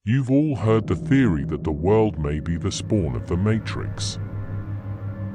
You've all heard the theory that the world may be the spawn of the Matrix.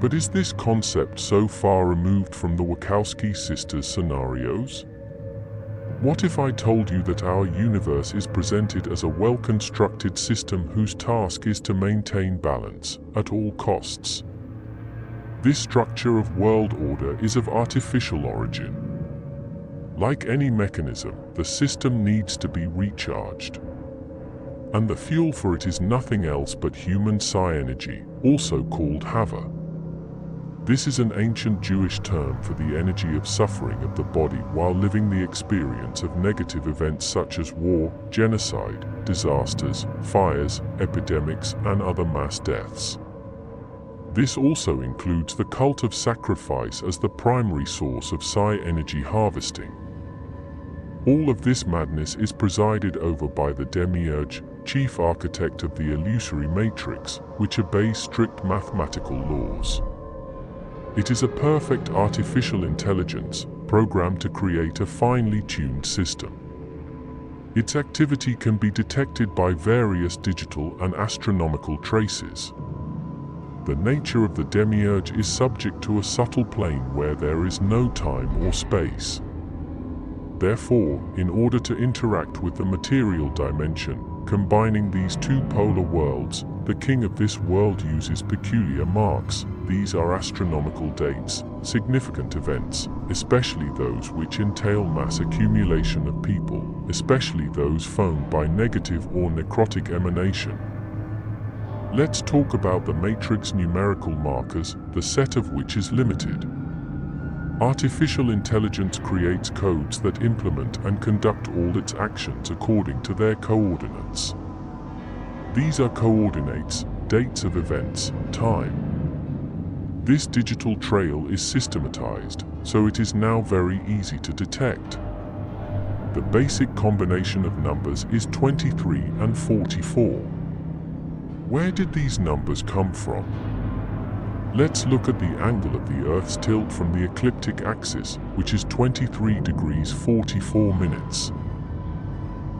But is this concept so far removed from the Wachowski sisters' scenarios? What if I told you that our universe is presented as a well-constructed system whose task is to maintain balance at all costs? This structure of world order is of artificial origin. Like any mechanism, the system needs to be recharged. And the fuel for it is nothing else but human psi energy, also called Hava. This is an ancient Jewish term for the energy of suffering of the body while living the experience of negative events such as war, genocide, disasters, fires, epidemics, and other mass deaths. This also includes the cult of sacrifice as the primary source of psi energy harvesting. All of this madness is presided over by the Demiurge, chief architect of the illusory matrix, which obeys strict mathematical laws. It is a perfect artificial intelligence, programmed to create a finely tuned system. Its activity can be detected by various digital and astronomical traces. The nature of the Demiurge is subject to a subtle plane where there is no time or space. Therefore, in order to interact with the material dimension, combining these two polar worlds, the king of this world uses peculiar marks. These are astronomical dates, significant events, especially those which entail mass accumulation of people, especially those formed by negative or necrotic emanation. Let's talk about the matrix numerical markers, the set of which is limited. Artificial intelligence creates codes that implement and conduct all its actions according to their coordinates. These are coordinates, dates of events, time. This digital trail is systematized, so it is now very easy to detect. The basic combination of numbers is 23 and 44. Where did these numbers come from? Let's look at the angle of the Earth's tilt from the ecliptic axis, which is 23 degrees 44 minutes.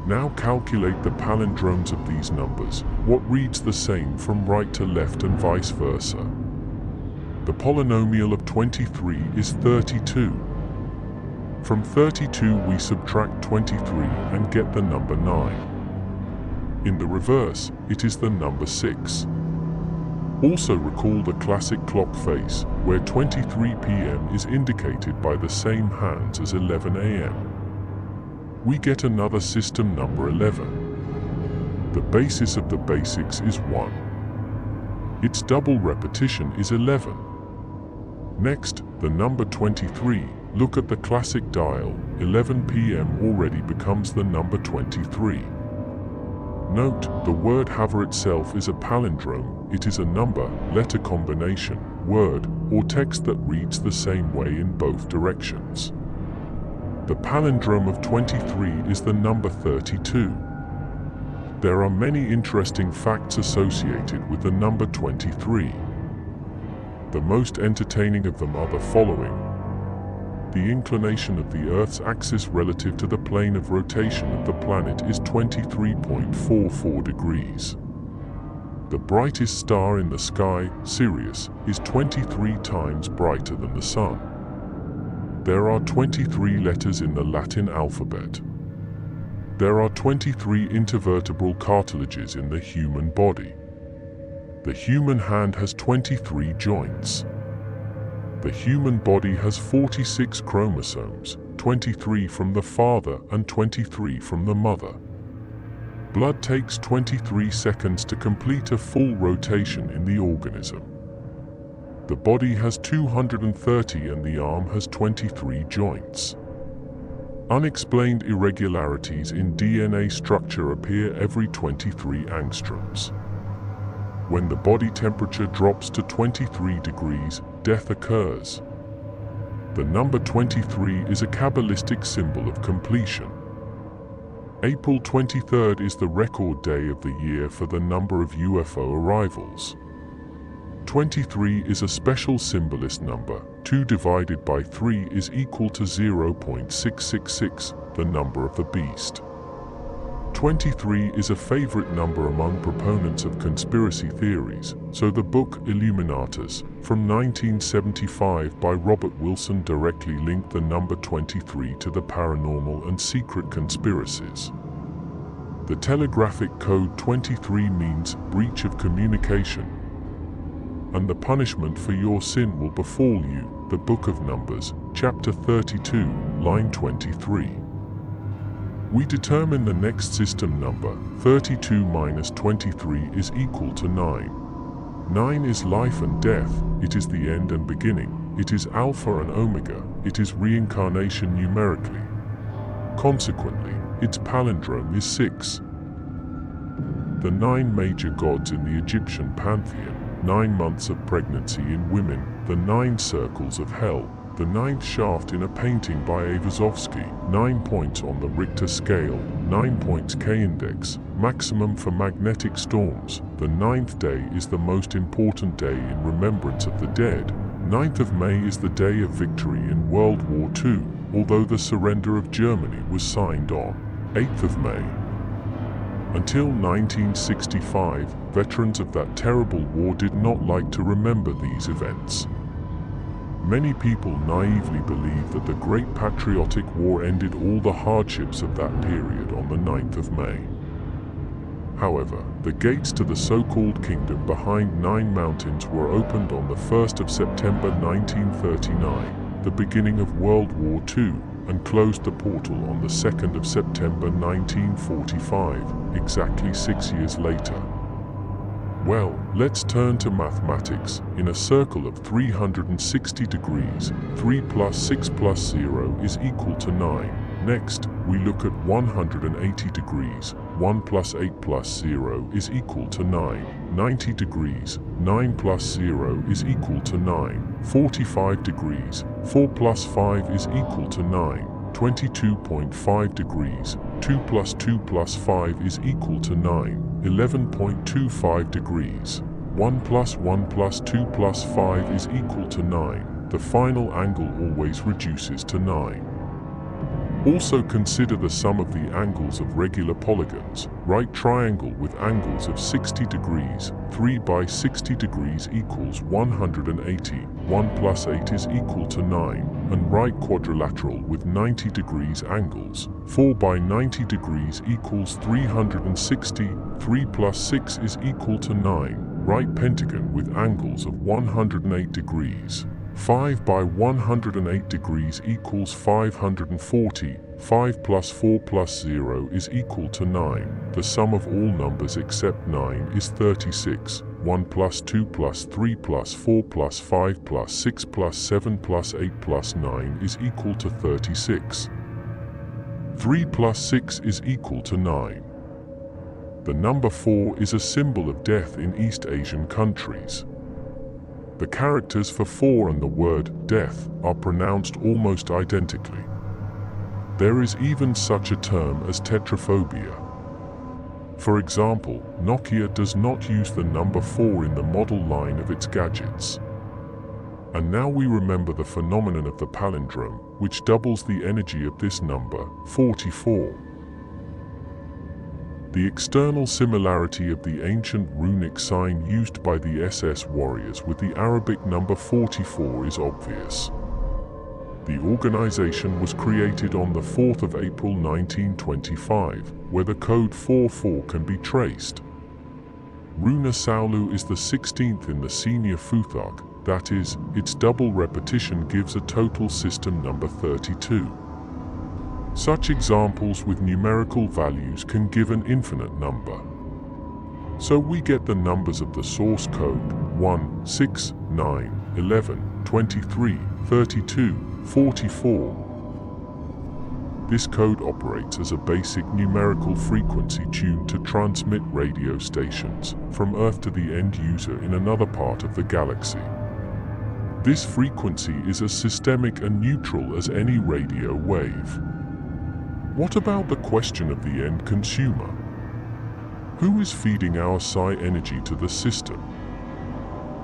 Now calculate the palindromes of these numbers, what reads the same from right to left and vice versa. The polynomial of 23 is 32. From 32 we subtract 23 and get the number 9. In the reverse, it is the number 6. Also recall the classic clock face, where 23 p.m. is indicated by the same hands as 11 a.m. We get another system number 11. The basis of the basics is 1. Its double repetition is 11. Next, the number 23, look at the classic dial, 11 p.m. already becomes the number 23. Note, the word Hava itself is a palindrome. It is a number, letter combination, word, or text that reads the same way in both directions. The palindrome of 23 is the number 32. There are many interesting facts associated with the number 23. The most entertaining of them are the following. The inclination of the Earth's axis relative to the plane of rotation of the planet is 23.44 degrees. The brightest star in the sky, Sirius, is 23 times brighter than the Sun. There are 23 letters in the Latin alphabet. There are 23 intervertebral cartilages in the human body. The human hand has 23 joints. The human body has 46 chromosomes, 23 from the father and 23 from the mother. Blood takes 23 seconds to complete a full rotation in the organism. The body has 230 and the arm has 23 joints. Unexplained irregularities in DNA structure appear every 23 angstroms. When the body temperature drops to 23 degrees, death occurs. The number 23 is a Kabbalistic symbol of completion. April 23rd is the record day of the year for the number of UFO arrivals. 23 is a special symbolist number. 2 divided by 3 is equal to 0.666, the number of the beast. 23 is a favorite number among proponents of conspiracy theories, so the book Illuminatus, from 1975 by Robert Wilson, directly linked the number 23 to the paranormal and secret conspiracies. The telegraphic code 23 means breach of communication, and the punishment for your sin will befall you. The Book of Numbers, chapter 32, line 23. We determine the next system number, 32 minus 23 is equal to 9. 9 is life and death, it is the end and beginning, it is Alpha and Omega, it is reincarnation numerically. Consequently, its palindrome is 6. The 9 major gods in the Egyptian pantheon, 9 months of pregnancy in women, the 9 circles of hell, the 9th shaft in a painting by Ayvazovsky, 9 points on the Richter scale, 9 points K-index, maximum for magnetic storms. The 9th day is the most important day in remembrance of the dead. 9th of May is the day of victory in World War II, although the surrender of Germany was signed on 8th of May. Until 1965, veterans of that terrible war did not like to remember these events. Many people naively believe that the Great Patriotic War ended all the hardships of that period on the 9th of May. However, the gates to the so-called kingdom behind 9 mountains were opened on the 1st of September 1939, the beginning of World War II, and closed the portal on the 2nd of September 1945, exactly 6 years later. Well, let's turn to mathematics. In a circle of 360 degrees, 3 plus 6 plus 0 is equal to 9. Next, we look at 180 degrees. 1 plus 8 plus 0 is equal to 9. 90 degrees, 9 plus 0 is equal to 9. 45 degrees, 4 plus 5 is equal to 9. 22.5 degrees, 2 plus 2 plus 5 is equal to 9. 11.25 degrees. 1 plus 1 plus 2 plus 5 is equal to 9. The final angle always reduces to 9. Also consider the sum of the angles of regular polygons. Right triangle with angles of 60 degrees, 3 by 60 degrees equals 180, 1 plus 8 is equal to 9, and right quadrilateral with 90 degrees angles, 4 by 90 degrees equals 360, 3 plus 6 is equal to 9, right pentagon with angles of 108 degrees. 5 by 108 degrees equals 540, 5 plus 4 plus 0 is equal to 9. The sum of all numbers except 9 is 36. 1 plus 2 plus 3 plus 4 plus 5 plus 6 plus 7 plus 8 plus 9 is equal to 36. 3 plus 6 is equal to 9. The number 4 is a symbol of death in East Asian countries. The characters for 4 and the word death are pronounced almost identically. There is even such a term as tetraphobia. For example, Nokia does not use the number 4 in the model line of its gadgets. And now we remember the phenomenon of the palindrome, which doubles the energy of this number, 44. The external similarity of the ancient runic sign used by the SS warriors with the Arabic number 44 is obvious. The organization was created on the 4th of April 1925, where the code 44 can be traced. Runa Saulu is the 16th in the senior Futhark, that is, its double repetition gives a total system number 32. Such examples with numerical values can give an infinite number. So we get the numbers of the source code 1, 6, 9, 11, 23, 32, 44. This code operates as a basic numerical frequency tuned to transmit radio stations from Earth to the end user in another part of the galaxy. This frequency is as systemic and neutral as any radio wave. What about the question of the end consumer? Who is feeding our psi energy to the system?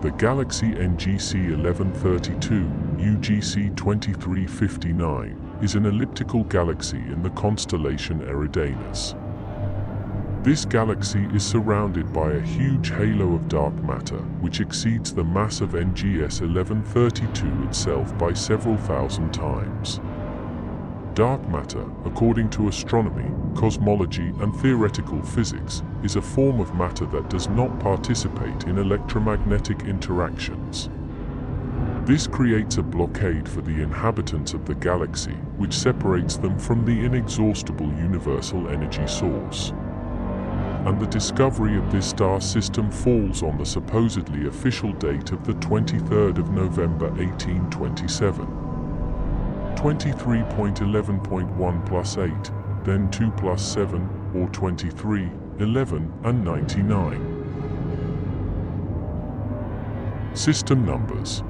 The galaxy NGC 1132, UGC 2359, is an elliptical galaxy in the constellation Eridanus. This galaxy is surrounded by a huge halo of dark matter, which exceeds the mass of NGS 1132 itself by several thousand times. Dark matter, according to astronomy, cosmology, and theoretical physics, is a form of matter that does not participate in electromagnetic interactions. This creates a blockade for the inhabitants of the galaxy, which separates them from the inexhaustible universal energy source. And the discovery of this star system falls on the supposedly official date of the 23rd of November 1827. 23.11.1 plus 8, then 2 plus 7, or 23, 11, and 99. System numbers.